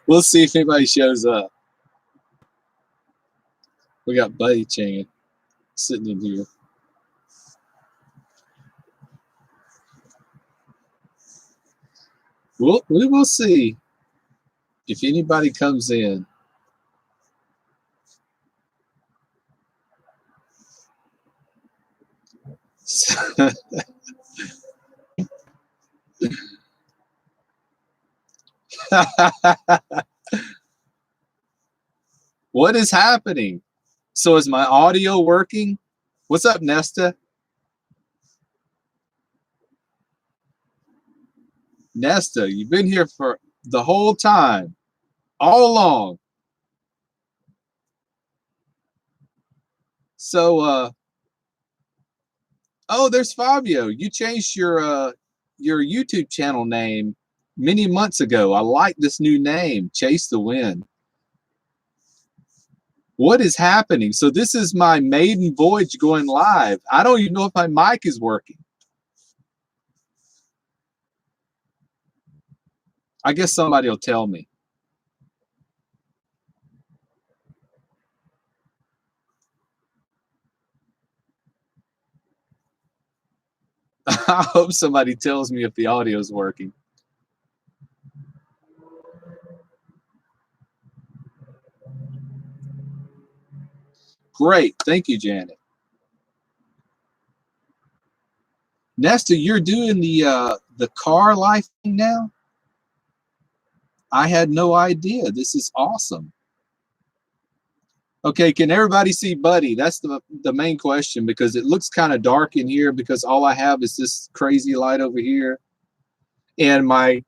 We'll see if anybody shows up. We got Buddy Chan sitting in here. We will see if anybody comes in. What is happening? So is my audio working? What's up, Nesta? Nesta, you've been here for the whole time, all along. So, oh, there's Fabio. You changed your YouTube channel name many months ago. I like this new name, Chase the Wind. What is happening? So this is my maiden voyage going live. I don't even know if my mic is working. I guess somebody will tell me. I hope somebody tells me if the audio is working. Great. Thank you, Janet. Nesta, you're doing the car life thing now? I had no idea. This is awesome. Okay, can everybody see Buddy? That's the main question, because it looks kind of dark in here because all I have is this crazy light over here. And my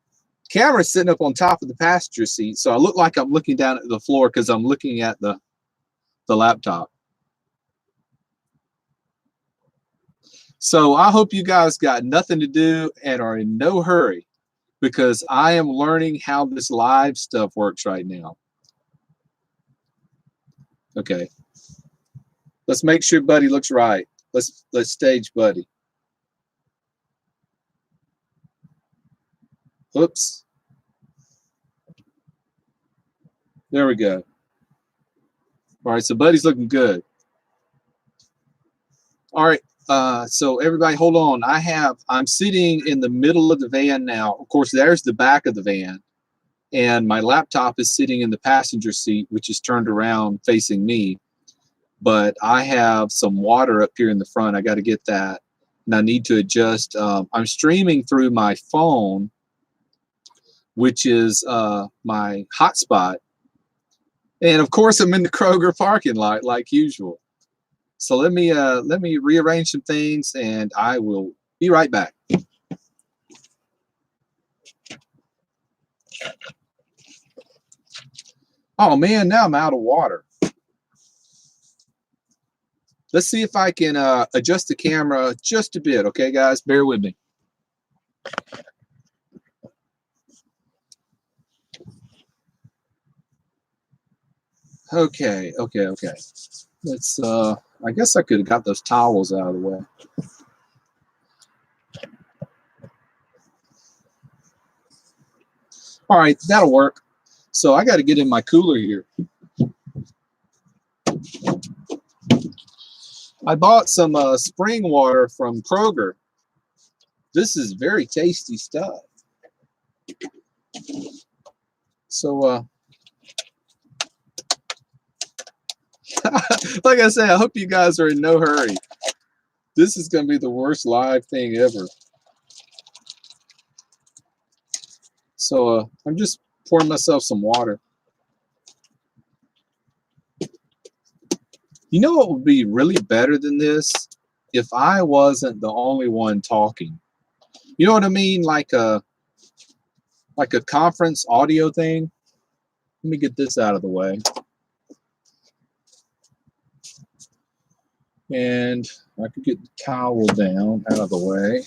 camera's sitting up on top of the passenger seat, so I look like I'm looking down at the floor because I'm looking at the laptop. So I hope you guys got nothing to do and are in no hurry, because I am learning how this live stuff works right now. Okay. Let's make sure Buddy looks right. Let's stage Buddy. Oops. There we go. All right, so Buddy's looking good. All right, so everybody hold on. I'm sitting in the middle of the van now. Of course, there's the back of the van, and my laptop is sitting in the passenger seat, which is turned around facing me. But I have some water up here in the front. I got to get that, and I need to adjust. I'm streaming through my phone, which is my hotspot. And of course, I'm in the Kroger parking lot like usual. So let me rearrange some things, and I will be right back. Oh man, now I'm out of water. Let's see if I can adjust the camera just a bit. Okay, guys, bear with me. Okay. Let's, I guess I could have got those towels out of the way. All right, that'll work. So I got to get in my cooler here. I bought some spring water from Kroger. This is very tasty stuff. So, like I said, I hope you guys are in no hurry. This is going to be the worst live thing ever. So I'm just pouring myself some water. You know what would be really better than this? If I wasn't the only one talking. You know what I mean? Like a conference audio thing. Let me get this out of the way. And I could get the towel down out of the way.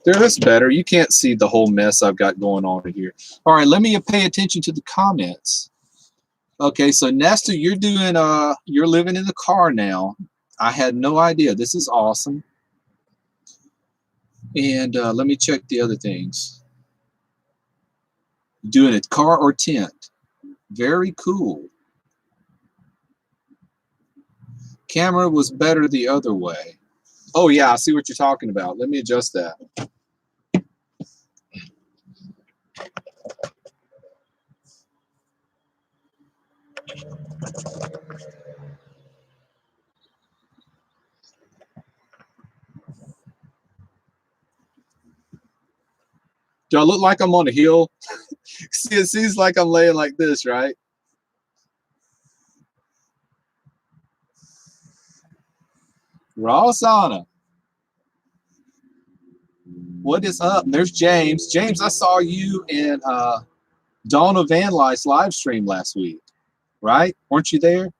There, that's better. You can't see the whole mess I've got going on here. All right, let me pay attention to the comments. Okay, so Nesta, you're living in the car now. I had no idea. This is awesome. And let me check the other things. Doing it car or tent. Very cool. Camera was better the other way. Oh yeah, I see what you're talking about. Let me adjust that. Do I look like I'm on a hill? See, it seems like I'm laying like this, right? Raw sauna. What is up? There's James. James, I saw you in Dawn of Van Life's live stream last week, right? Weren't you there?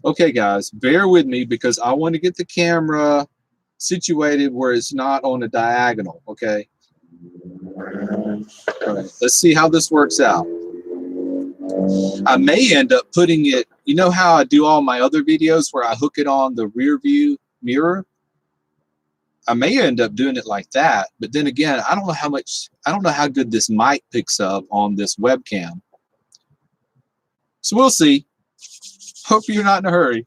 Okay, guys, bear with me because I want to get the camera situated where it's not on a diagonal, okay? All right, let's see how this works out. I may end up putting it, you know how I do all my other videos where I hook it on the rear view mirror? I may end up doing it like that, but then again, I don't know how good this mic picks up on this webcam. So we'll see. Hope you're not in a hurry.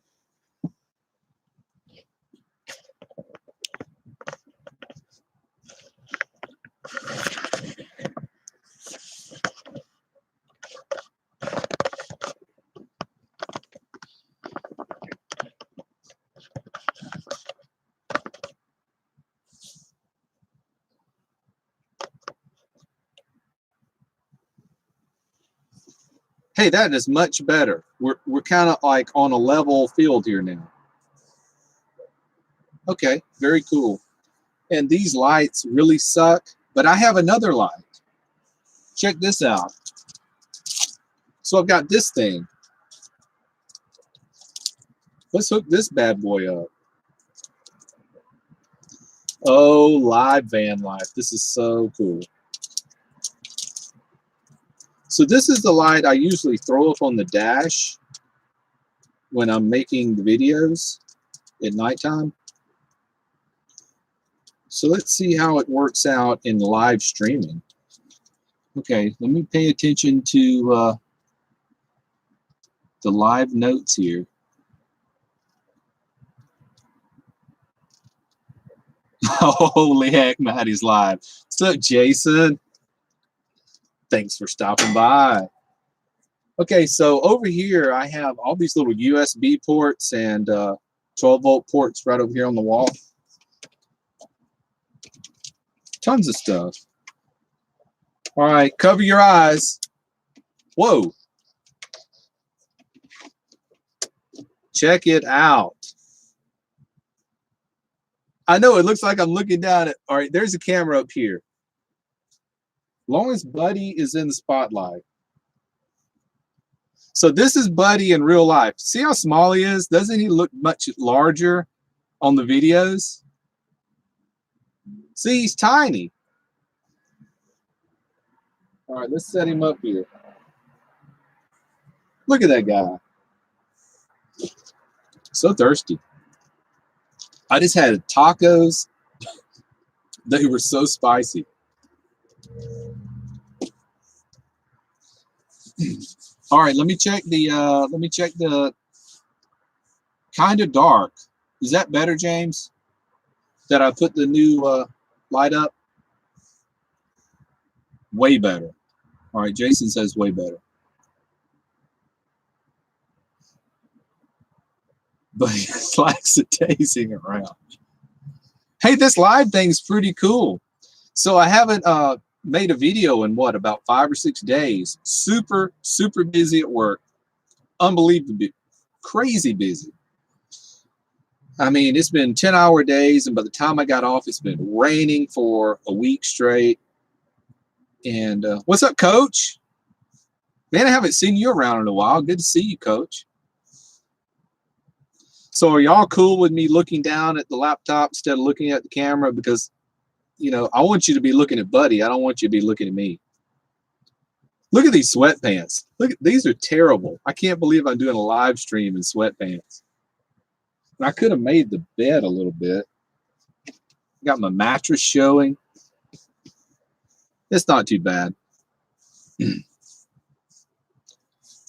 Hey, that is much better. We're kind of like on a level field here now. Okay, very cool. And these lights really suck, but I have another light. Check this out. So I've got this thing. Let's hook this bad boy up. Oh, live van life. This is so cool. So this is the light I usually throw up on the dash when I'm making the videos at nighttime. So let's see how it works out in live streaming. Okay, let me pay attention to the live notes here. Holy heck, Matty's live. What's up, Jason? Thanks for stopping by. Okay, so over here I have all these little USB ports and 12-volt ports right over here on the wall. Tons of stuff. All right, cover your eyes. Whoa. Check it out. I know it looks like I'm looking down at, all right, there's a camera up here. Long as Buddy is in the spotlight. So this is Buddy in real life. See how small he is? Doesn't he look much larger on the videos? See, he's tiny. All right, let's set him up here. Look at that guy. So thirsty. I just had tacos. They were so spicy. All right, let me check the kind of dark. Is that better, James? That I put the new light up? Way better. All right, Jason says way better. But it's like dazing around. Hey, this live thing's pretty cool. So I haven't made a video in what, about 5 or 6 days. Super busy at work. Unbelievably crazy busy. I mean, it's been 10-hour days, and by the time I got off, it's been raining for a week straight. And what's up, Coach? Man, I haven't seen you around in a while. Good to see you, Coach. So are y'all cool with me looking down at the laptop instead of looking at the camera? Because, you know, I want you to be looking at Buddy. I don't want you to be looking at me. Look at these sweatpants. Look, these are terrible. I can't believe I'm doing a live stream in sweatpants. I could have made the bed a little bit. Got my mattress showing. It's not too bad.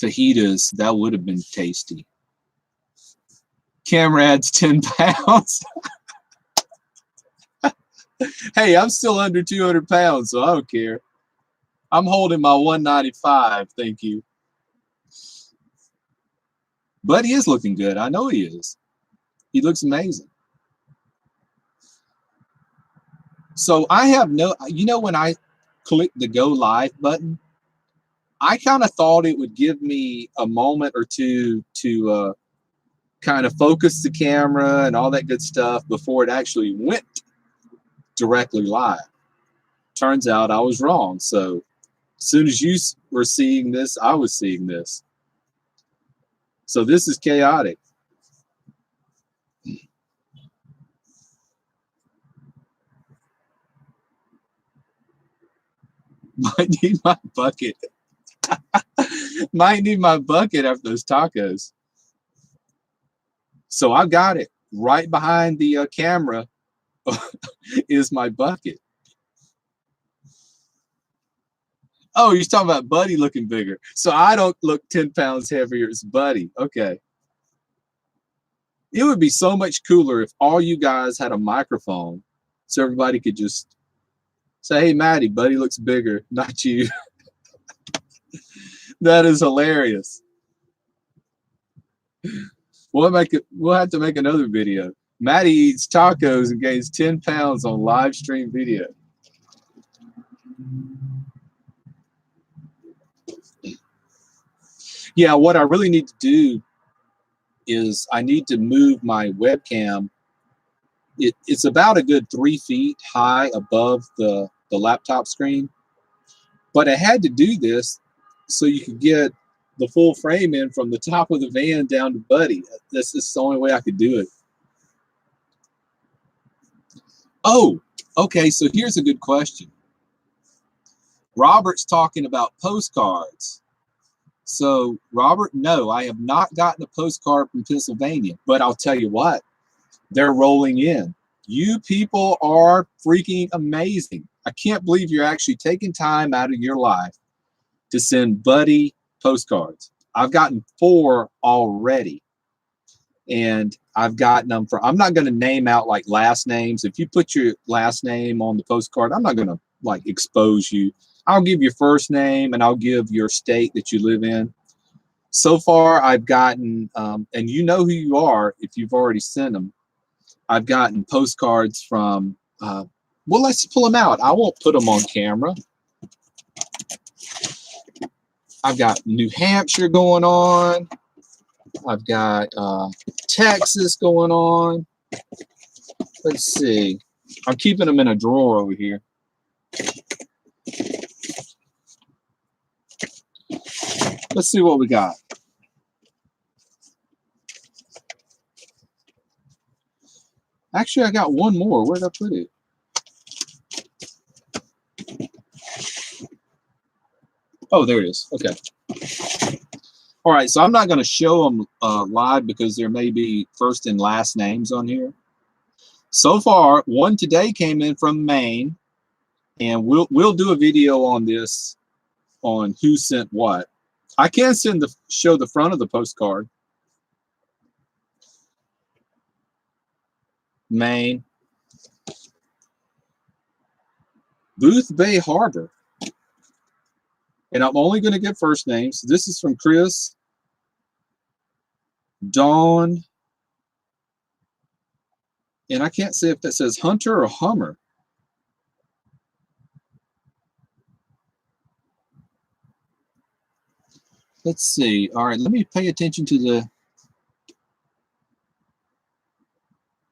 Fajitas, that would have been tasty. Camera adds 10 pounds. Hey, I'm still under 200 pounds, so I don't care. I'm holding my 195, thank you. But he is looking good. I know he is. He looks amazing. So I have no, you know, when I click the go live button, I kind of thought it would give me a moment or two to kind of focus the camera and all that good stuff before it actually went directly live. Turns out I was wrong. So as soon as you were seeing this, I was seeing this. So this is chaotic. Might need my bucket. Might need my bucket after those tacos. So I got it. Right behind the camera is my bucket. Oh, you're talking about Buddy looking bigger. So I don't look 10 pounds heavier as Buddy. Okay. It would be so much cooler if all you guys had a microphone so everybody could just say, hey, Matty, Buddy looks bigger, not you. That is hilarious. We'll have to make another video. Matty eats tacos and gains 10 pounds on live stream video. Yeah, what I really need to do is I need to move my webcam. It's about a good 3 feet high above the laptop screen. But I had to do this so you could get the full frame in from the top of the van down to Buddy. This is the only way I could do it. Oh, okay, so here's a good question. Robert's talking about postcards. So, Robert, no, I have not gotten a postcard from Pennsylvania, but I'll tell you what, they're rolling in. You people are freaking amazing. I can't believe you're actually taking time out of your life to send Buddy postcards. I've gotten 4 already. And I've gotten them for, I'm not going to name out like last names. If you put your last name on the postcard, I'm not going to like expose you. I'll give your first name and I'll give your state that you live in. So far, I've gotten, and you know who you are if you've already sent them. I've gotten postcards from, well, let's pull them out. I won't put them on camera. I've got New Hampshire going on. I've got Texas going on. Let's see. I'm keeping them in a drawer over here. Let's see what we got. Actually, I got one more. Where did I put it? Oh, there it is. Okay. All right, so I'm not going to show them live because there may be first and last names on here. So far, one today came in from Maine, and we'll do a video on this, on who sent what. I can show the front of the postcard. Maine. Booth Bay Harbor. And I'm only going to get first names. This is from Chris, Dawn, and I can't say if that says Hunter or Hummer. Let's see. All right, let me pay attention to the.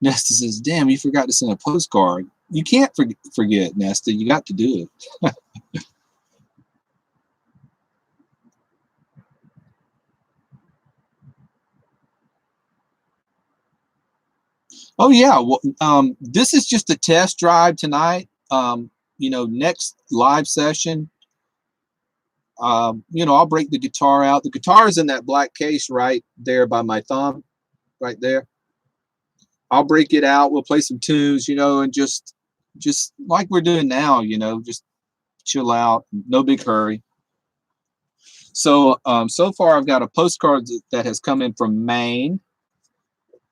Nesta says, damn, you forgot to send a postcard. You can't forget, Nesta. You got to do it. Oh, yeah. Well, this is just a test drive tonight. You know, next live session, you know, I'll break the guitar out. The guitar is in that black case right there by my thumb, right there. I'll break it out. We'll play some tunes, you know, and just like we're doing now, you know, just chill out, no big hurry. So so far I've got a postcard that has come in from Maine.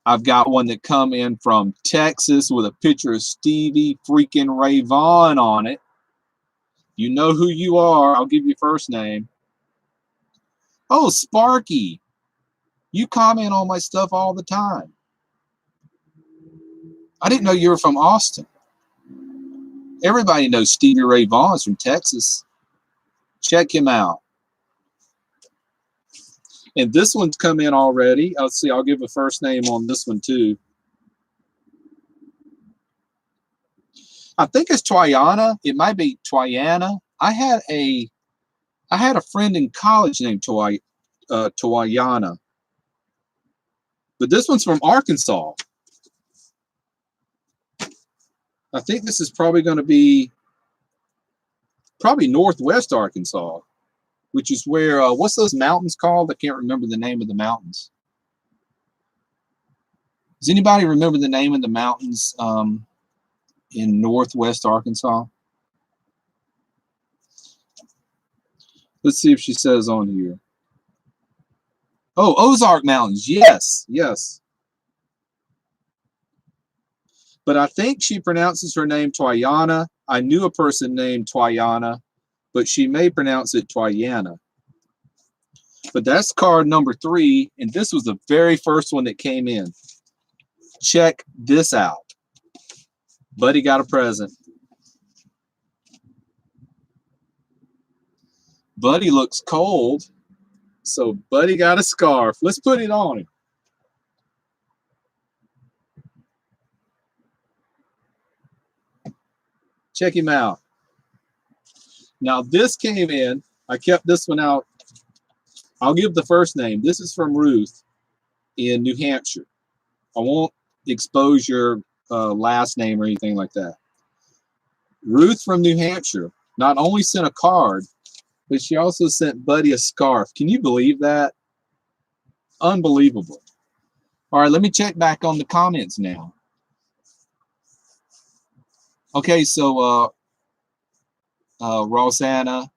I've got one that come in from Texas with a picture of Stevie freaking Ray Vaughan on it. You know who you are. I'll give you first name. Oh, Sparky. You comment on my stuff all the time. I didn't know you were from Austin. Everybody knows Stevie Ray Vaughan's from Texas. Check him out. And this one's come in already. Let's see, I'll give a first name on this one too. I think it's Twyana. It might be Twyana. I had a friend in college named Twyana. But this one's from Arkansas. I think this is probably going to be northwest Arkansas, which is where, what's those mountains called? I can't remember the name of the mountains. Does anybody remember the name of the mountains in northwest Arkansas? Let's see if she says on here. Oh, Ozark Mountains. Yes, yes. But I think she pronounces her name Twyana. I knew a person named Twyana, but she may pronounce it Twyana. But that's card number 3, and this was the very first one that came in. Check this out. Buddy got a present. Buddy looks cold, so Buddy got a scarf. Let's put it on him. Check him out. Now this came in. I kept this one out. I'll give the first name. This is from Ruth in New Hampshire. I won't expose your last name or anything like that. Ruth from New Hampshire not only sent a card, but she also sent Buddy a scarf. Can you believe that? Unbelievable. All right, let me check back on the comments now. Okay, so Rosanna.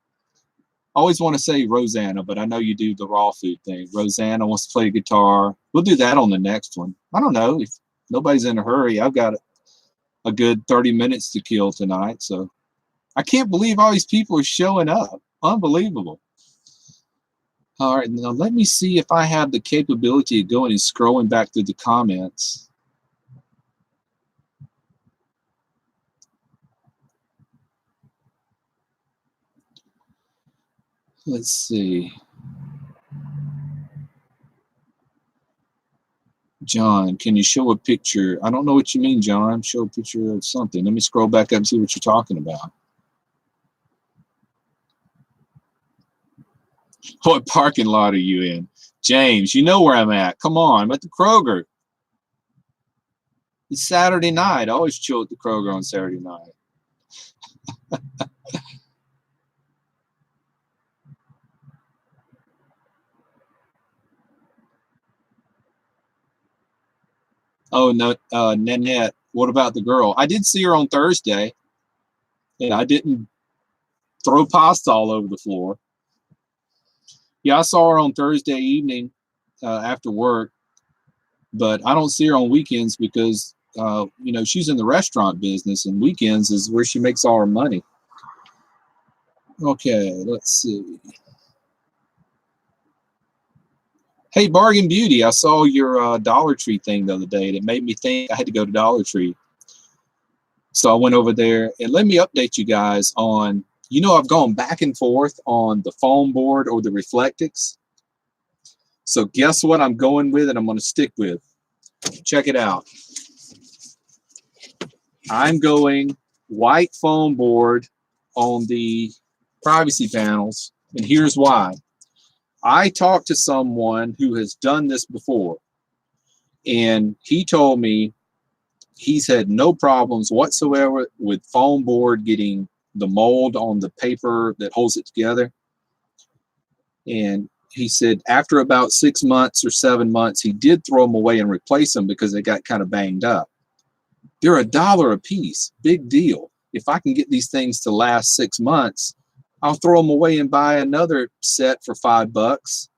I always want to say Rosanna, but I know you do the raw food thing. Rosanna wants to play guitar. We'll do that on the next one. I don't know. If nobody's in a hurry, I've got a good 30 minutes to kill tonight. So I can't believe all these people are showing up. Unbelievable. All right, now let me see if I have the capability of going and scrolling back through the comments. Let's see. John, can you show a picture? I don't know what you mean, John. Show a picture of something. Let me scroll back up and see what you're talking about. What parking lot are you in? James, you know where I'm at. Come on, I'm at the Kroger. It's Saturday night. I always chill at the Kroger on Saturday night. Oh, no, Nanette, what about the girl? I did see her on Thursday, and I didn't throw pasta all over the floor. Yeah, I saw her on Thursday evening after work, but I don't see her on weekends because, you know, she's in the restaurant business, and weekends is where she makes all her money. Okay, let's see. Hey, Bargain Beauty, I saw your Dollar Tree thing the other day. That made me think I had to go to Dollar Tree. So I went over there, and let me update you guys on, you know, I've gone back and forth on the foam board or the Reflectix. So guess what I'm going with and I'm going to stick with? Check it out. I'm going white foam board on the privacy panels, and here's why. I talked to someone who has done this before, and he told me he's had no problems whatsoever with foam board getting the mold on the paper that holds it together. And he said after about 6 months or 7 months, he did throw them away and replace them because they got kind of banged up. They're $1 a piece. Big deal. If I can get these things to last 6 months, I'll throw them away and buy another set for $5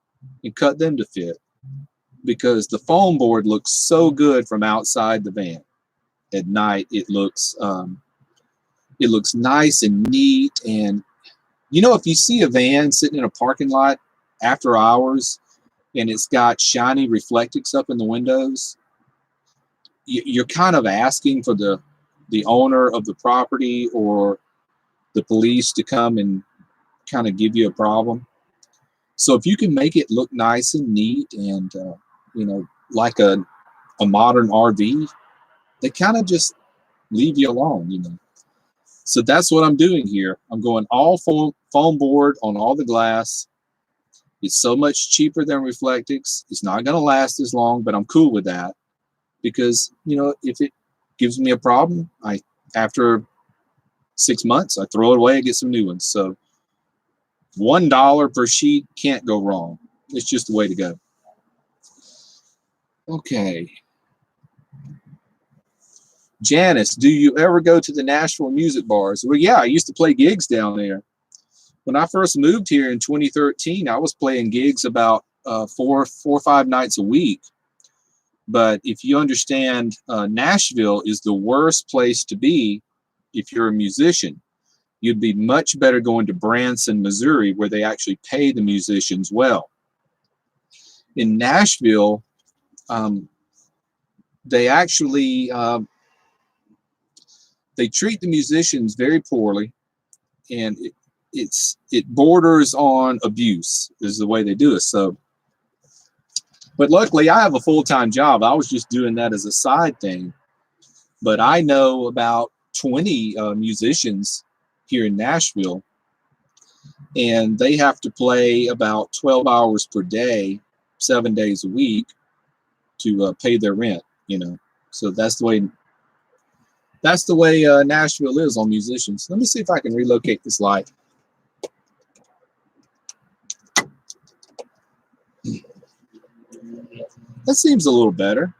and cut them to fit, because the foam board looks so good from outside the van. At night, it looks nice and neat. And you know, if you see a van sitting in a parking lot after hours and it's got shiny reflectix up in the windows, you're kind of asking for the owner of the property or the police to come and kind of give you a problem. So if you can make it look nice and neat and you know, like a modern RV, they kind of just leave you alone, you know. So that's what I'm doing here. I'm going all foam board on all the glass. It's so much cheaper than reflectix. It's not going to last as long, but I'm cool with that, because, you know, if it gives me a problem, after 6 months, I throw it away and get some new ones. So $1 per sheet, can't go wrong. It's just the way to go. Okay. Janice, do you ever go to the Nashville music bars? Well, yeah, I used to play gigs down there. When I first moved here in 2013, I was playing gigs about 4 or 5 nights a week. But if you understand, Nashville is the worst place to be if you're a musician. You'd be much better going to Branson, Missouri, where they actually pay the musicians well. In Nashville, they actually they treat the musicians very poorly, and it borders on abuse is the way they do it. So, but luckily I have a full-time job. I was just doing that as a side thing. But I know about 20 musicians here in Nashville, and they have to play about 12 hours per day, 7 days a week to pay their rent, you know. So that's the way Nashville is on musicians. Let me see if I can relocate this light. That seems a little better.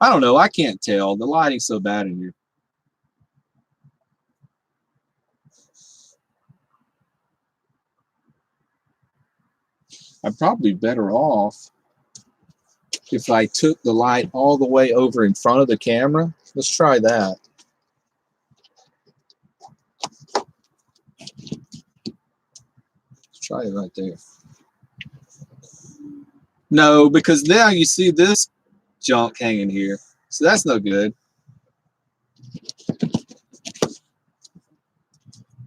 I don't know. I can't tell. The lighting's so bad in here. I'm probably better off if I took the light all the way over in front of the camera. Let's try that. Let's try it right there. No, because now you see this junk hanging here. So that's no good.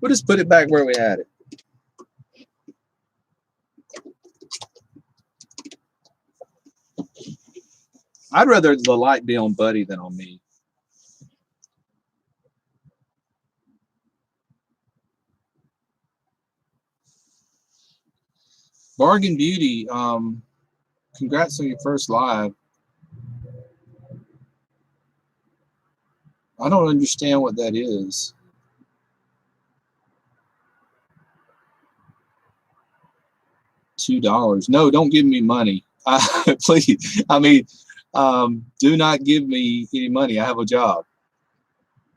We'll just put it back where we had it. I'd rather the light be on Buddy than on me. Bargain Beauty, congrats on your first live. I don't understand what that is. $2. No, don't give me money. Please. I mean, do not give me any money. I have a job.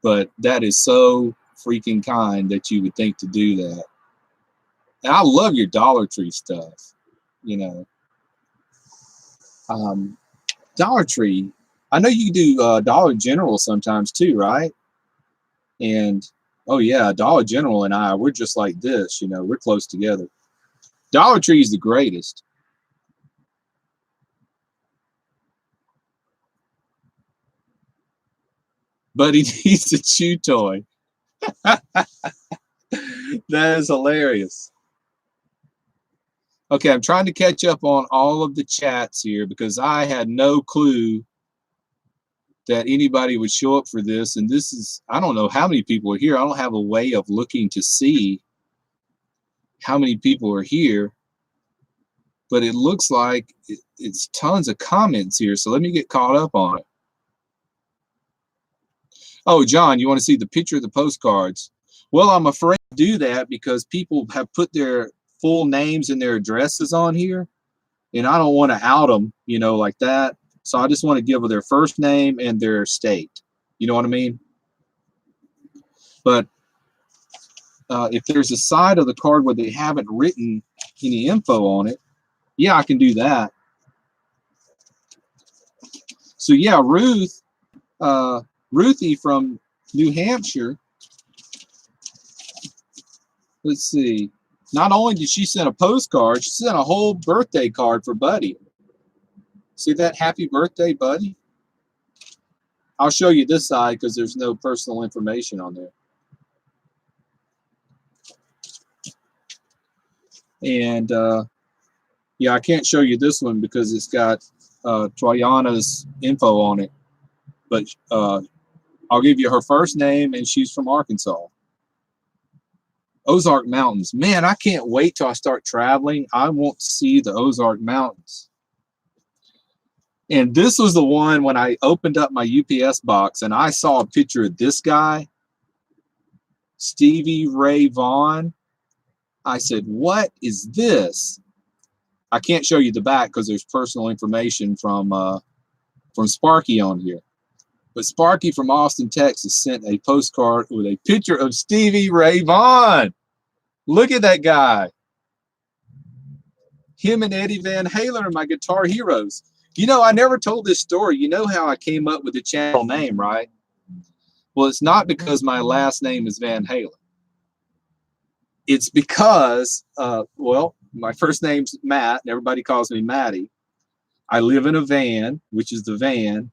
But that is so freaking kind that you would think to do that. And I love your Dollar Tree stuff, you know. Dollar Tree, I know you do Dollar General sometimes too, right? And oh yeah, Dollar General and I, we're just like this, you know, we're close together. Dollar Tree is the greatest. But he needs a chew toy. That is hilarious. Okay, I'm trying to catch up on all of the chats here because I had no clue that anybody would show up for this. And this is, I don't know how many people are here. I don't have a way of looking to see how many people are here. But it looks like it's tons of comments here. So let me get caught up on it. Oh, John, you want to see the picture of the postcards? Well, I'm afraid to do that because people have put their full names and their addresses on here, and I don't want to out them, you know, like that. So I just want to give their first name and their state. You know what I mean? But if there's a side of the card where they haven't written any info on it, yeah, I can do that. So yeah, Ruthie from New Hampshire. Let's see. Not only did she send a postcard, she sent a whole birthday card for Buddy. See that? Happy birthday, Buddy. I'll show you this side because there's no personal information on there. And yeah, I can't show you this one because it's got Troyana's info on it. But I'll give you her first name, and she's from Arkansas. Ozark Mountains. Man, I can't wait till I start traveling. I want to see the Ozark Mountains. And this was the one when I opened up my UPS box and I saw a picture of this guy, Stevie Ray Vaughan. I said, what is this? I can't show you the back because there's personal information from Sparky on here. But Sparky from Austin, Texas sent a postcard with a picture of Stevie Ray Vaughan. Look at that guy. Him and Eddie Van Halen are my guitar heroes. You know, I never told this story. You know how I came up with the channel name, right? Well, it's not because my last name is Van Halen. It's because, well, my first name's Matt, and everybody calls me Matty. I live in a van, which is the van,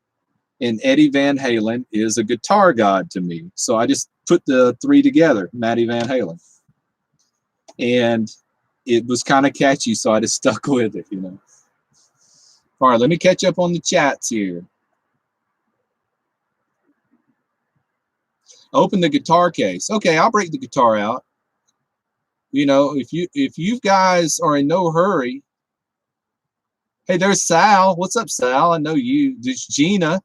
and Eddie Van Halen is a guitar god to me. So I just put the three together, Matty Van Halen. And it was kind of catchy, so I just stuck with it, you know. All right, let me catch up on the chats here. Open the guitar case. Okay, I'll break the guitar out. You know, if you guys are in no hurry. Hey, there's Sal. What's up, Sal? I know you. There's Gina.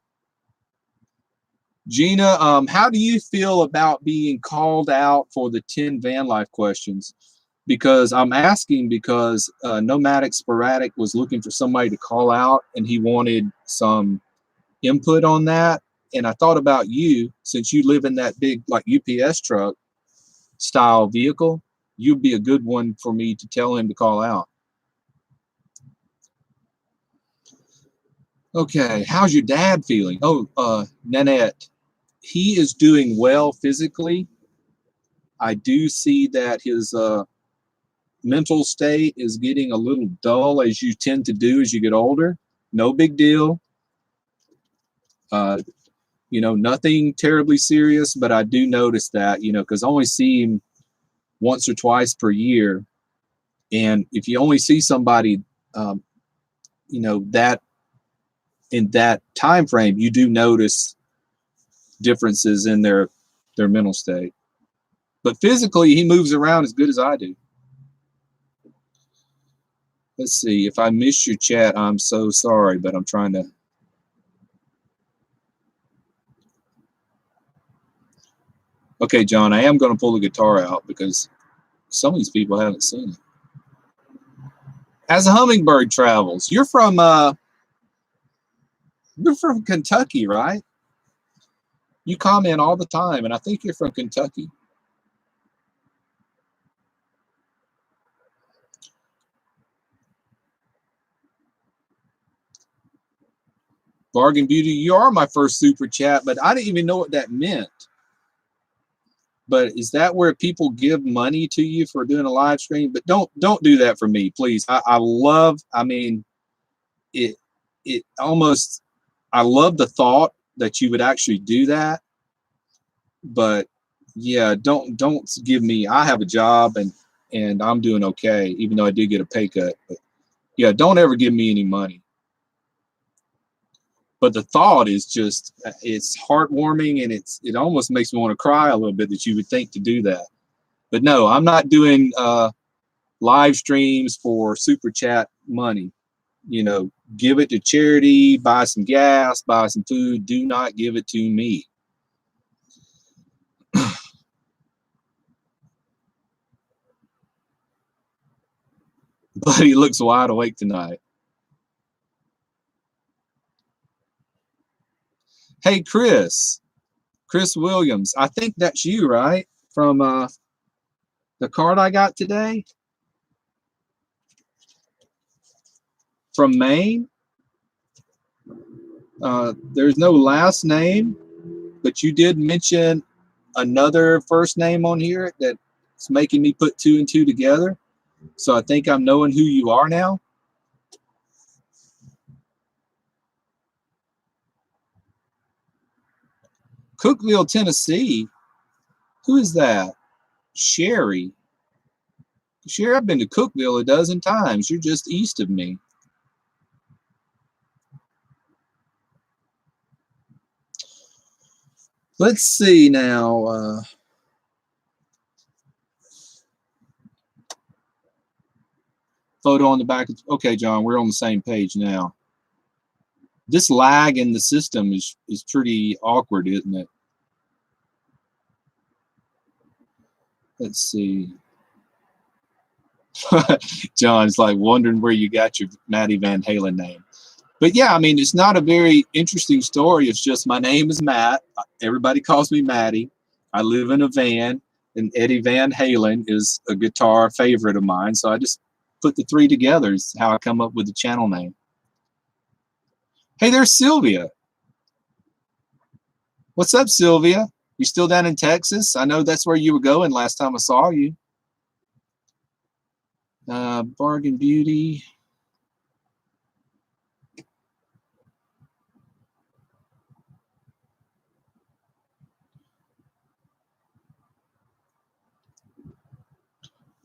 Gina, how do you feel about being called out for the 10 van life questions? Because I'm asking because Nomadic Sporadic was looking for somebody to call out, and he wanted some input on that. And I thought about you, since you live in that big like UPS truck style vehicle, you'd be a good one for me to tell him to call out. Okay, how's your dad feeling? Oh, Nanette, he is doing well physically. I do see that his mental state is getting a little dull, as you tend to do as you get older. No big deal. You know, nothing terribly serious, but I do notice that, you know, because I only see him once or twice per year. And if you only see somebody, you know, that in that time frame, you do notice differences in their mental state. But physically, he moves around as good as I do. Let's see. If I missed your chat, I'm so sorry, but I'm trying to. Okay, John, I am going to pull the guitar out because some of these people haven't seen it. As a hummingbird travels, you're from Kentucky, right? You comment all the time, and I think you're from Kentucky. Bargain Beauty, you are my first super chat, but I didn't even know what that meant. But is that where people give money to you for doing a live stream? But don't do that for me, please. I love, I mean, it almost, I love the thought that you would actually do that. But yeah, don't give me, I have a job and I'm doing okay, even though I did get a pay cut. But yeah, don't ever give me any money. But the thought is just, it's heartwarming, and it almost makes me want to cry a little bit that you would think to do that. But no, I'm not doing live streams for super chat money. You know, give it to charity, buy some gas, buy some food. Do not give it to me. Buddy looks wide awake tonight. Hey, Chris Williams. I think that's you, right? From the card I got today from Maine. There's no last name, but you did mention another first name on here that's making me put two and two together. So I think I'm knowing who you are now. Cookeville, Tennessee. Who is that? Sherry. Sherry, I've been to Cookeville a dozen times. You're just east of me. Let's see now. Photo on the back. Okay, John, we're on the same page now. This lag in the system is pretty awkward, isn't it? Let's see. John's like wondering where you got your Matty Van Halen name. But yeah, I mean, it's not a very interesting story. It's just my name is Matt. Everybody calls me Matty. I live in a van, and Eddie Van Halen is a guitar favorite of mine. So I just put the three together is how I come up with the channel name. Hey, there's Sylvia. What's up, Sylvia? You still down in Texas? I know that's where you were going last time I saw you. Bargain Beauty.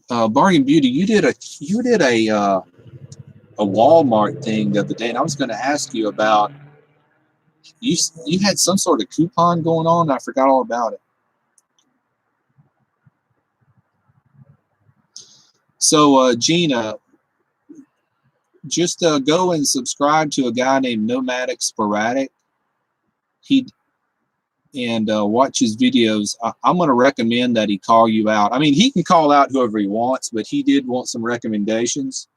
Bargain Beauty, you did a Walmart thing the other day, and I was going to ask you about you had some sort of coupon going on. I forgot all about it. So Gina, just go and subscribe to a guy named Nomadic Sporadic. And watch his videos. I'm going to recommend that he call you out. I mean, he can call out whoever he wants, but he did want some recommendations.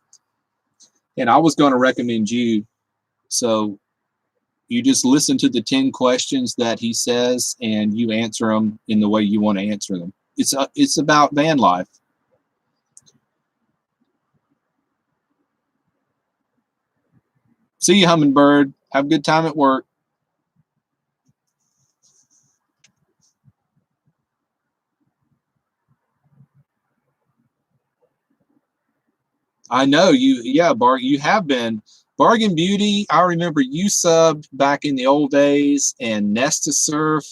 And I was going to recommend you. So you just listen to the 10 questions that he says, and you answer them in the way you want to answer them. It's about van life. See you, Hummingbird. Have a good time at work. I know you. Yeah, you have been. Bargain Beauty, I remember you subbed back in the old days, and Nesta Surf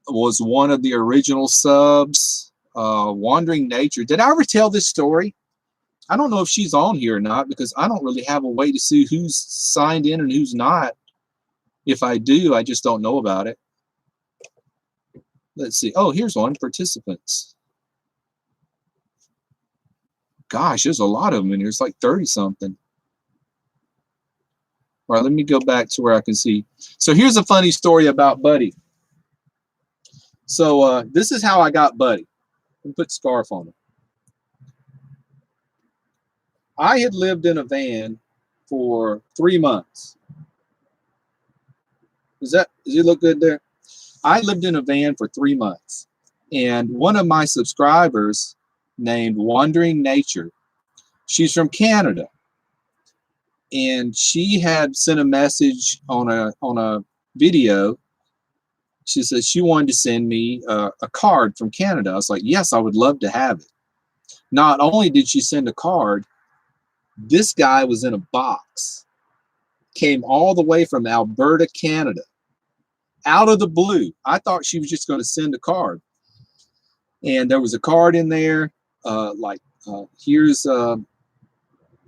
was one of the original subs. Wandering Nature. Did I ever tell this story? I don't know if she's on here or not, because I don't really have a way to see who's signed in and who's not. If I do, I just don't know about it. Let's see. Oh, here's one. Participants. Gosh, there's a lot of them in here. It's like 30 something. All right, let me go back to where I can see. So here's a funny story about Buddy. So this is how I got Buddy. Let me put scarf on him. I had lived in a van for 3 months. Does it look good there? I lived in a van for 3 months. And one of my subscribers named Wandering Nature, she's from Canada. And she had sent a message on a video. She said she wanted to send me a card from Canada. I was like, yes, I would love to have it. Not only did she send a card, this guy was in a box. Came all the way from Alberta, Canada. Out of the blue. I thought she was just going to send a card. And there was a card in there, here's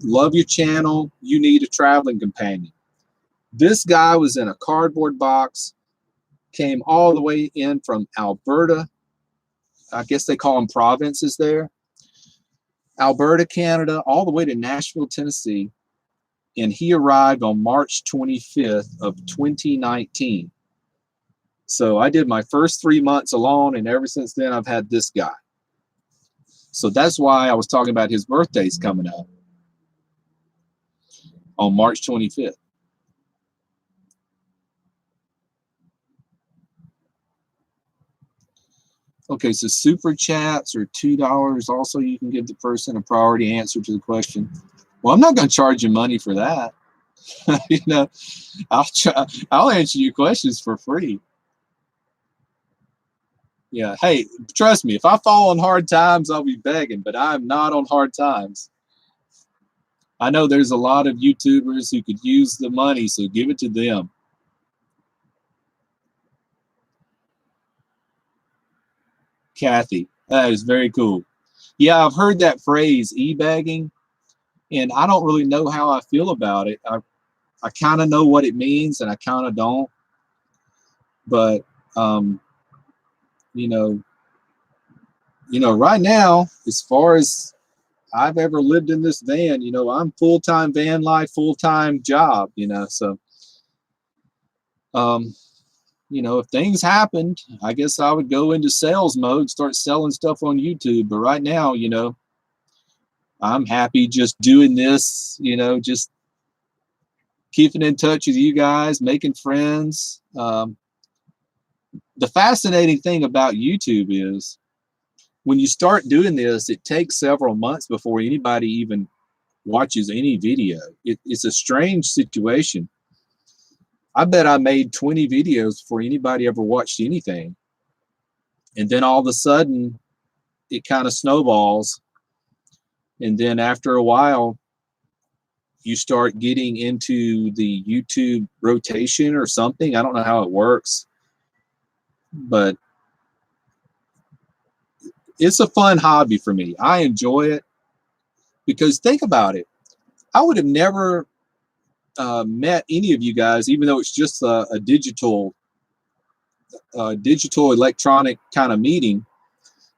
love your channel, you need a traveling companion. This guy was in a cardboard box, came all the way in from Alberta. I guess they call them provinces there. Alberta, Canada, all the way to Nashville, Tennessee. And he arrived on March 25th of 2019. So I did my first 3 months alone, and ever since then I've had this guy. So that's why I was talking about his birthday's coming up on March 25th. Okay, so super chats are $2. Also, you can give the person a priority answer to the question. Well, I'm not going to charge you money for that. You know, I'll answer you questions for free. Yeah. Hey, trust me, if I fall on hard times, I'll be begging, but I'm not on hard times. I know there's a lot of YouTubers who could use the money, so give it to them. Kathy, that is very cool. Yeah, I've heard that phrase, e-bagging, and I don't really know how I feel about it. I kind of know what it means, and I kind of don't. But um, you know, right now, as far as I've ever lived in this van, I'm full-time van life, full-time job. So if things happened, I guess I would go into sales mode, start selling stuff on YouTube. But right now, I'm happy just doing this, just keeping in touch with you guys, making friends. The fascinating thing about YouTube is when you start doing this, it takes several months before anybody even watches any video. It's a strange situation. I bet I made 20 videos before anybody ever watched anything. And then all of a sudden, it kind of snowballs. And then after a while, you start getting into the YouTube rotation or something. I don't know how it works, but it's a fun hobby for me. I enjoy it because think about it. I would have never met any of you guys, even though it's just a digital electronic kind of meeting,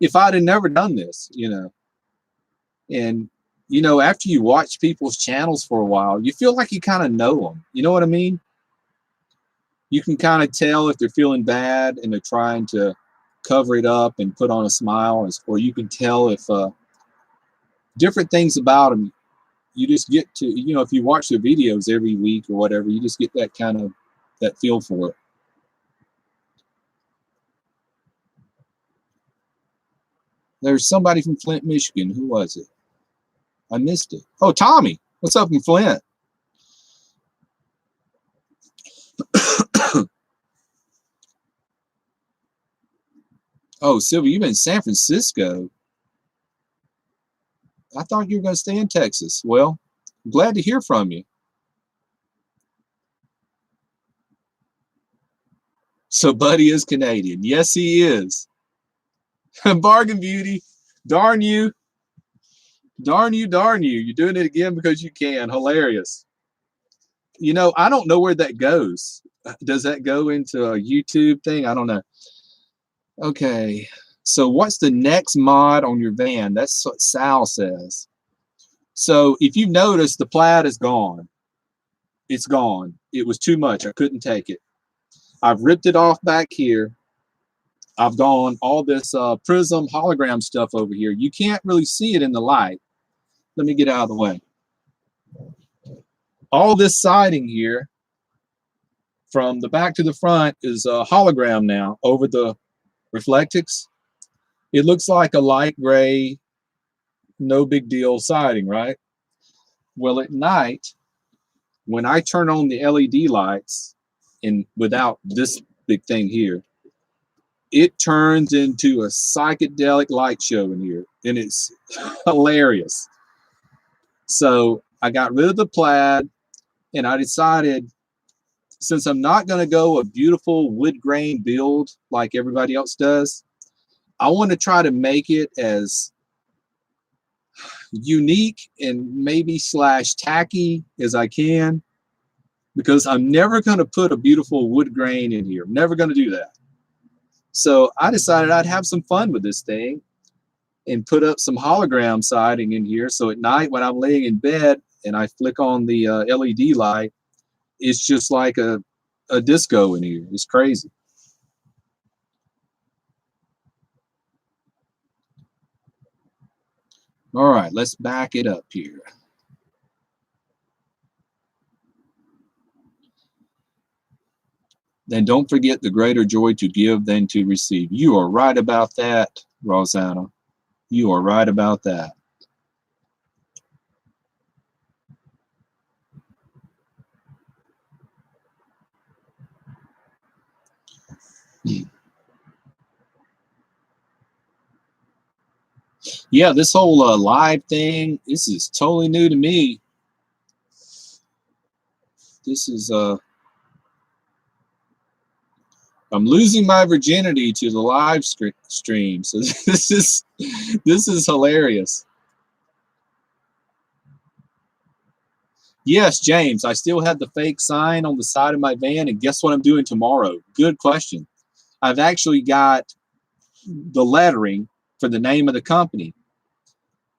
if I'd have never done this, And after you watch people's channels for a while, you feel like you kind of know them. You know what I mean? You can kind of tell if they're feeling bad and they're trying to cover it up and put on a smile, or you can tell if different things about them. You just get to, if you watch their videos every week or whatever, you just get that feel for it. There's somebody from Flint, Michigan. Who was it? I missed it. Oh, Tommy. What's up in Flint? Oh, Sylvia, you've been in San Francisco. I thought you were going to stay in Texas. Well, I'm glad to hear from you. So Buddy is Canadian. Yes, he is. Bargain Beauty. Darn you. Darn you, darn you. You're doing it again because you can. Hilarious. I don't know where that goes. Does that go into a YouTube thing? I don't know. Okay. So what's the next mod on your van? That's what Sal says. So if you've noticed, the plaid is gone. It's gone. It was too much. I couldn't take it. I've ripped it off back here. I've gone all this prism hologram stuff over here. You can't really see it in the light. Let me get out of the way. All this siding here from the back to the front is a hologram now over the reflectix. It looks like a light gray, no big deal siding, right? Well, at night, when I turn on the LED lights, and without this big thing here, it turns into a psychedelic light show in here, and it's hilarious. So I got rid of the plaid, and I decided, since I'm not going to go a beautiful wood grain build like everybody else does, I want to try to make it as unique and maybe / tacky as I can, because I'm never going to put a beautiful wood grain in here. I'm never going to do that. So I decided I'd have some fun with this thing and put up some hologram siding in here. So at night when I'm laying in bed and I flick on the LED light, it's just like a disco in here. It's crazy. All right, let's back it up here. Then don't forget the greater joy to give than to receive. You are right about that, Rosanna. You are right about that. Yeah, this whole live thing, this is totally new to me. This is I'm losing my virginity to the live stream. So this is hilarious. Yes, James, I still have the fake sign on the side of my van, and guess what I'm doing tomorrow? Good question. I've actually got the lettering for the name of the company,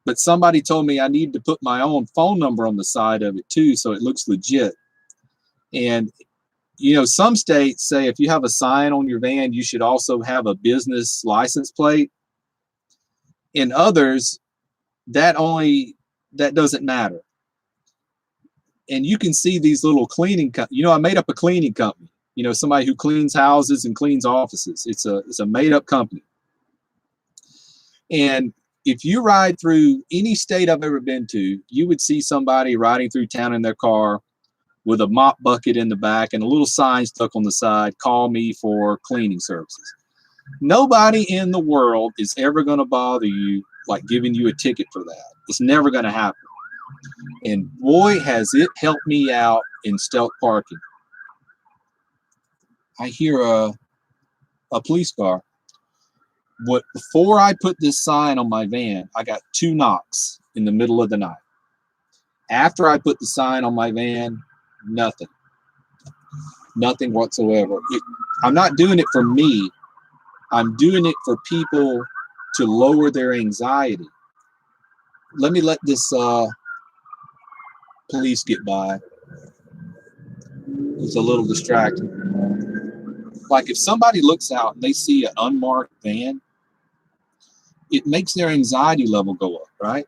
but somebody told me I need to put my own phone number on the side of it too, so it looks legit. And you know, some states say if you have a sign on your van, you should also have a business license plate. In others, that doesn't matter. And you can see these little cleaning, you know, I made up a cleaning company, you know, somebody who cleans houses and cleans offices. It's a made up company. And if you ride through any state I've ever been to, you would see somebody riding through town in their car with a mop bucket in the back and a little sign stuck on the side, call me for cleaning services. Nobody in the world is ever going to bother you like giving you a ticket for that. It's never going to happen. And boy, has it helped me out in stealth parking. I hear a police car. But before I put this sign on my van, I got 2 knocks in the middle of the night. After I put the sign on my van, nothing. Nothing whatsoever. I'm not doing it for me. I'm doing it for people to lower their anxiety. Let me let this police get by. It's a little distracting. Like if somebody looks out and they see an unmarked van, it makes their anxiety level go up, right?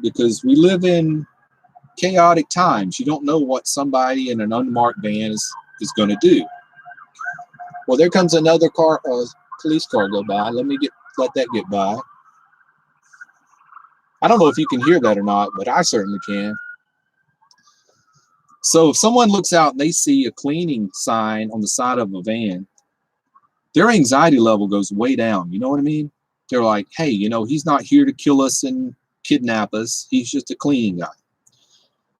Because we live in chaotic times. You don't know what somebody in an unmarked van is going to do. Well, there comes another car, police car go by. Let that get by. I don't know if you can hear that or not, but I certainly can. So if someone looks out and they see a cleaning sign on the side of a van, their anxiety level goes way down. You know what I mean? They're like, hey, you know, he's not here to kill us and kidnap us. He's just a cleaning guy.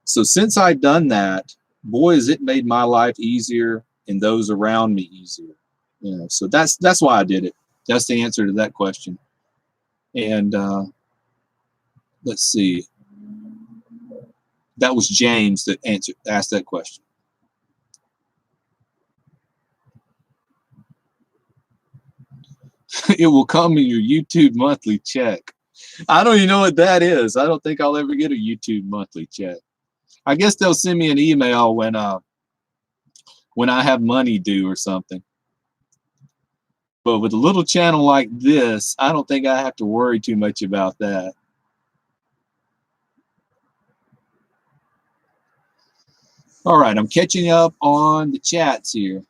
So since I've done that, boy, has it made my life easier and those around me easier. You know, so that's why I did it. That's the answer to that question. And let's see. That was James that asked that question. It will come in your YouTube monthly check. I don't even know what that is. I don't think I'll ever get a YouTube monthly check. I guess they'll send me an email when I have money due or something. But with a little channel like this, I don't think I have to worry too much about that. All right, I'm catching up on the chats here.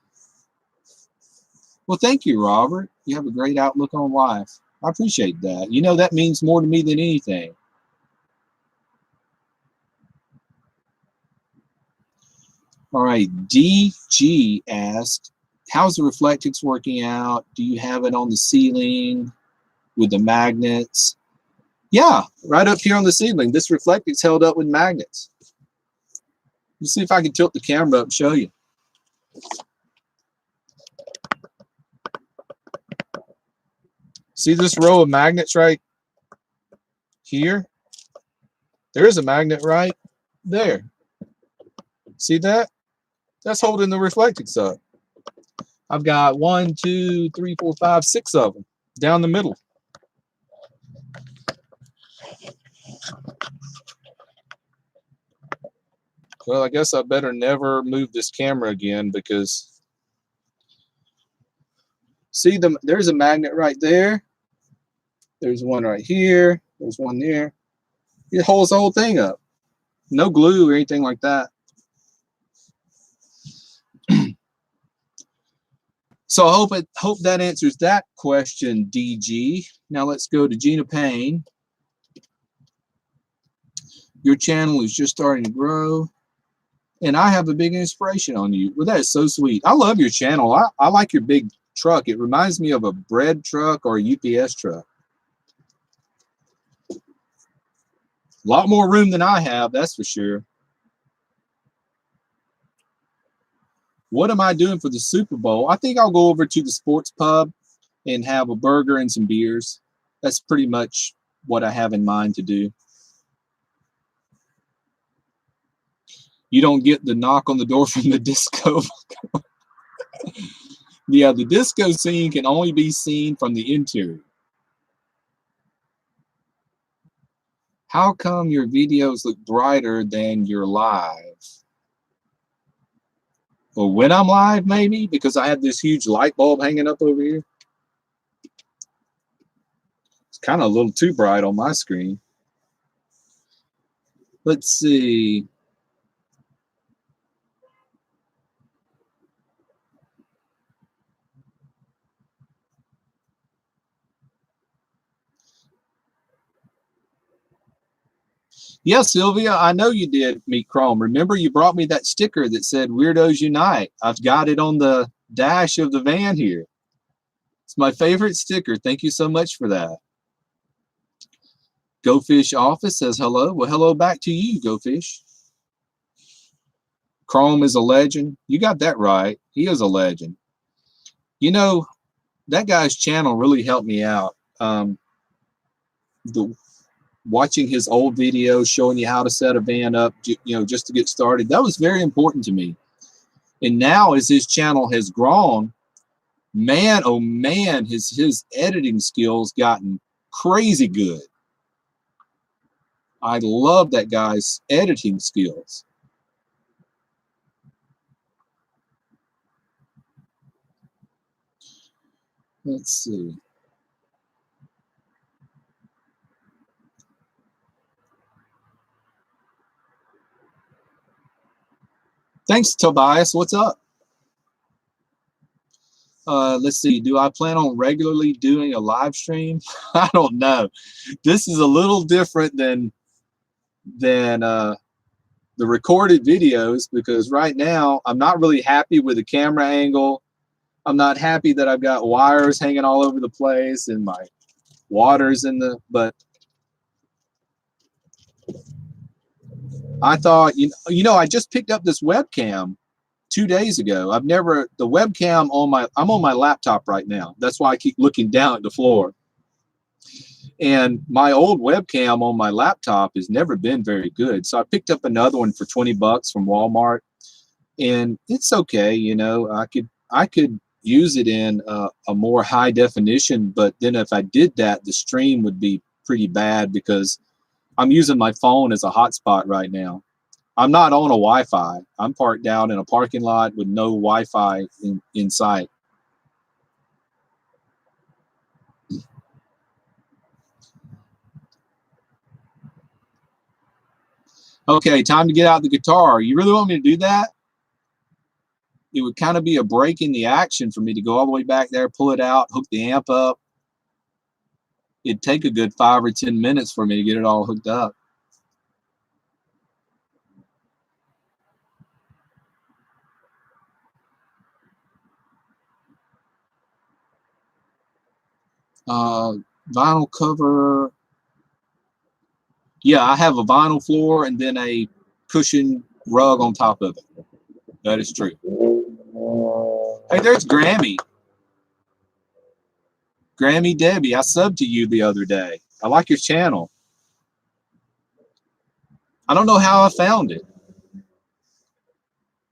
Well, thank you, Robert. You have a great outlook on life. I appreciate that. You know, that means more to me than anything. All right, DG asked, how's the Reflectix working out? Do you have it on the ceiling with the magnets? Yeah, right up here on the ceiling. This Reflectix held up with magnets. Let's see if I can tilt the camera up and show you. See this row of magnets right here? There's a magnet right there. See that? That's holding the Reflectix up. I've got 1, 2, 3, 4, 5, 6 of them down the middle. Well, I guess I better never move this camera again because see there's a magnet right there. There's one right here. There's one there. It holds the whole thing up. No glue or anything like that. So I hope that answers that question, DG. Now let's go to Gina Payne. Your channel is just starting to grow, and I have a big inspiration on you. Well, that is so sweet. I love your channel. I like your big truck. It reminds me of a bread truck or a UPS truck. A lot more room than I have, that's for sure. What am I doing for the Super Bowl? I think I'll go over to the sports pub and have a burger and some beers. That's pretty much what I have in mind to do. You don't get the knock on the door from the disco. Yeah, the disco scene can only be seen from the interior. How come your videos look brighter than your live? Well, when I'm live, maybe, because I have this huge light bulb hanging up over here. It's kind of a little too bright on my screen. Let's see. Yes, Sylvia, I know you did meet Chrome. Remember, you brought me that sticker that said Weirdos Unite. I've got it on the dash of the van here. It's my favorite sticker. Thank you so much for that. Go Fish Office says hello. Well, hello back to you, Go Fish. Chrome is a legend. You got that right. He is a legend. You know, that guy's channel really helped me out. Watching his old videos showing you how to set a van up, just to get started, that was very important to me. And now as his channel has grown, man, oh man, his editing skills gotten crazy good. I love that guy's editing skills. Let's see. Thanks, Tobias. What's up? Let's see. Do I plan on regularly doing a live stream? I don't know. This is a little different than the recorded videos, because right now I'm not really happy with the camera angle. I'm not happy that I've got wires hanging all over the place and my water's in the, but I thought, I just picked up this webcam 2 days ago. I'm on my laptop right now. That's why I keep looking down at the floor. And my old webcam on my laptop has never been very good. So I picked up another one for 20 bucks from Walmart, and it's okay. I could use it in a more high definition, but then if I did that, the stream would be pretty bad because I'm using my phone as a hotspot right now. I'm not on a Wi-Fi. I'm parked down in a parking lot with no Wi-Fi in sight. Okay, time to get out the guitar. You really want me to do that? It would kind of be a break in the action for me to go all the way back there, pull it out, hook the amp up. It'd take a good 5 or 10 minutes for me to get it all hooked up. Vinyl cover. Yeah, I have a vinyl floor and then a cushion rug on top of it. That is true. Hey, there's Grammy. Grammy Debbie, I subbed to you the other day. I like your channel. I don't know how I found it,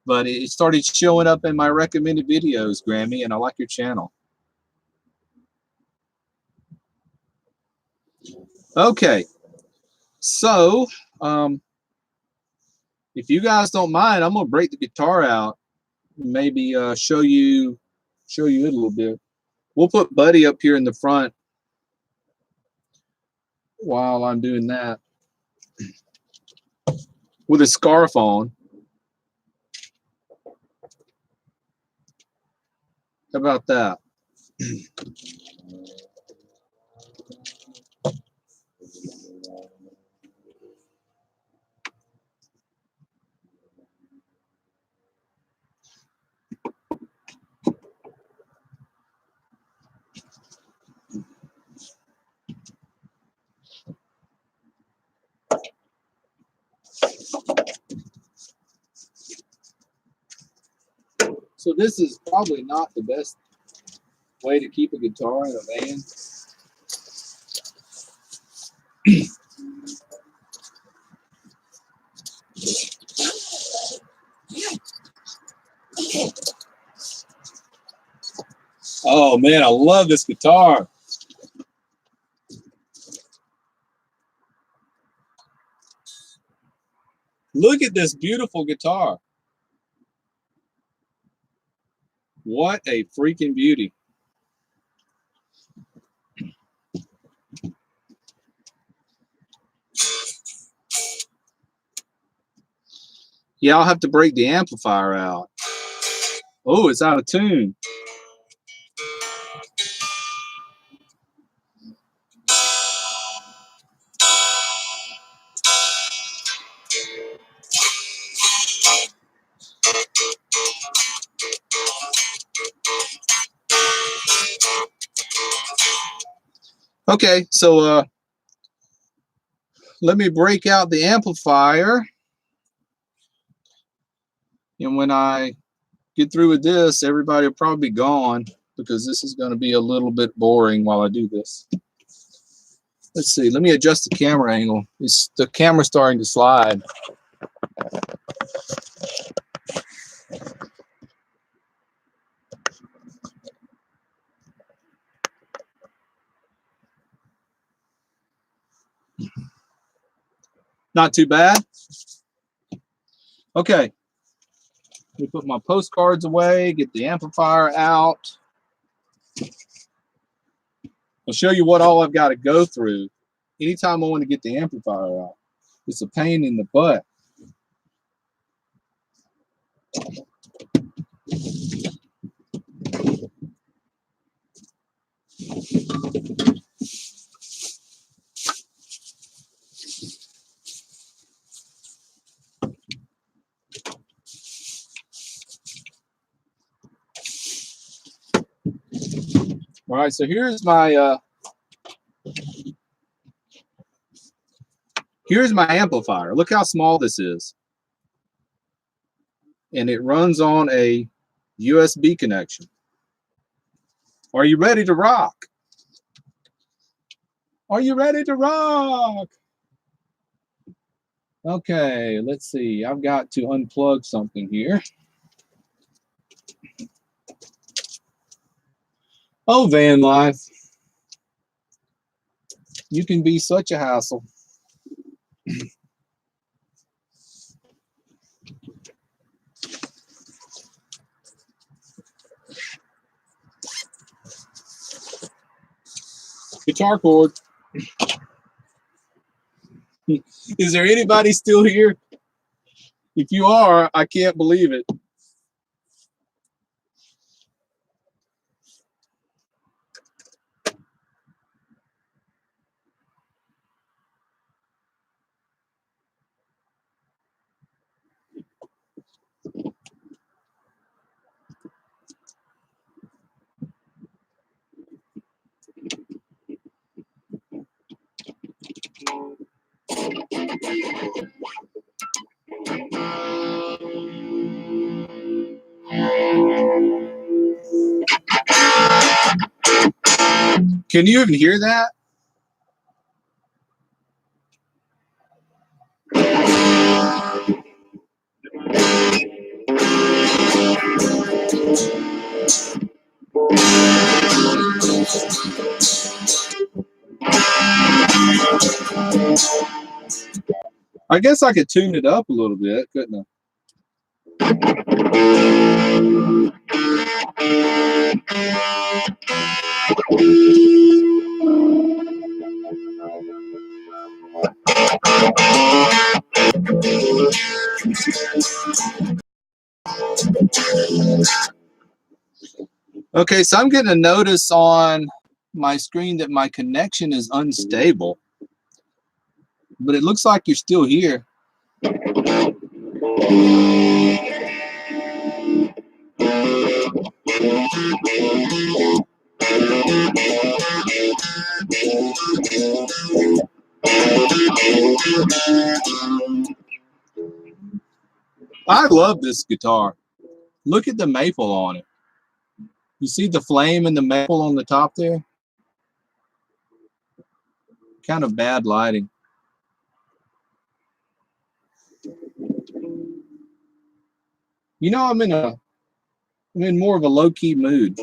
but it started showing up in my recommended videos, Grammy, and I like your channel. Okay, so if you guys don't mind, I'm gonna break the guitar out and maybe show you it a little bit. We'll put Buddy up here in the front while I'm doing that. with a scarf on. How about that? So this is probably not the best way to keep a guitar in a van. Oh man, I love this guitar. Look at this beautiful guitar. What a freaking beauty. Yeah, I'll have to break the amplifier out. Oh, it's out of tune. Okay, so let me break out the amplifier. And when I get through with this, everybody will probably be gone because this is going to be a little bit boring while I do this. Let's see, let me adjust the camera angle. The camera's starting to slide. Not too bad. Okay. Let me put my postcards away, get the amplifier out. I'll show you what all I've got to go through anytime I want to get the amplifier out. It's a pain in the butt. All right, so here's my amplifier. Look how small this is. And it runs on a USB connection. Are you ready to rock? Are you ready to rock? Okay, let's see. I've got to unplug something here. Oh, van life. You can be such a hassle. Guitar cord. Is there anybody still here? If you are, I can't believe it. Can you even hear that? I guess I could tune it up a little bit, couldn't I? Okay, so I'm getting a notice on my screen that my connection is unstable, but it looks like you're still here. I love this guitar. Look at the maple on it. You see the flame and the maple on the top there? Kind of bad lighting. You know, I'm in more of a low-key mood.